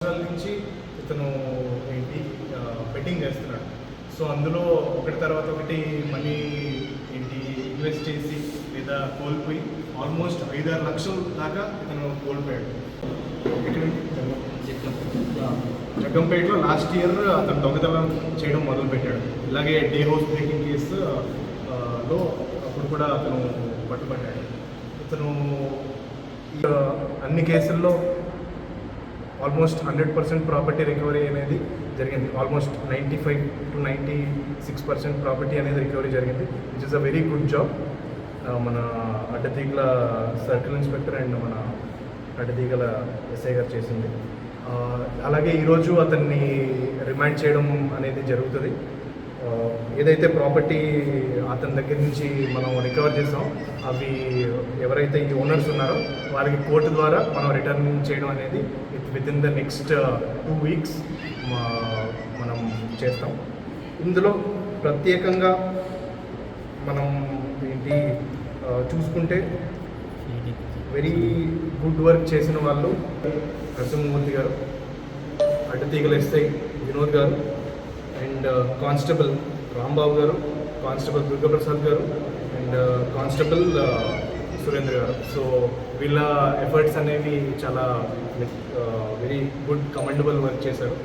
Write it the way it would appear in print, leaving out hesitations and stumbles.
సంవత్సరాల నుంచి ఇతను ఏంటి బెట్టింగ్ చేస్తున్నాడు. సో అందులో ఒకటి తర్వాత ఒకటి మనీ ఏంటి ఇన్వెస్ట్ చేసి లేదా కోల్పోయి ఆల్మోస్ట్ 5-6 లక్షల దాకా ఇతను కోల్పోయాడు. జగ్గంపేటలో లాస్ట్ ఇయర్ అతను దొంగతనం చేయడం మొదలుపెట్టాడు. ఇలాగే డే హౌస్ బ్రేకింగ్ కేసు లో అప్పుడు కూడా అతను పట్టుబడ్డాడు. ఇతను అన్ని కేసుల్లో ఆల్మోస్ట్ 100% ప్రాపర్టీ రికవరీ అనేది జరిగింది. ఆల్మోస్ట్ 95 to 96% ప్రాపర్టీ అనేది రికవరీ జరిగింది, which is a very good job. మన అడ్డతీగల సర్కిల్ ఇన్స్పెక్టర్ అండ్ మన అడ్డతీగల ఎస్ఐ గారు చేసింది. అలాగే ఈరోజు అతన్ని రిమాండ్ చేయడం అనేది జరుగుతుంది. ఏదైతే ప్రాపర్టీ అతని దగ్గర నుంచి మనం రికవర్ చేసాం, అవి ఎవరైతే ఈ ఓనర్స్ ఉన్నారో వారికి కోర్టు ద్వారా మనం రిటర్న్ చేయడం అనేది with in the next 2 weeks మనం చేస్తాం. ఇందులో ప్రత్యేకంగా మనం ఏంటి చూసుకుంటే వెరీ గుడ్ వర్క్ చేసిన వాళ్ళు నరసింహమూర్తి గారు, అడ్డతీగల ఎస్ఐ వినోద్ గారు, అండ్ కానిస్టేబుల్ రాంబాబు గారు, కానిస్టేబుల్ దుర్గాప్రసాద్ గారు, అండ్ కానిస్టేబుల్ సురేంద్ర గారు. సో వీళ్ళ ఎఫర్ట్స్ అనేవి చాలా వెరీ గుడ్ కమెండబుల్ వర్క్ చేశారు.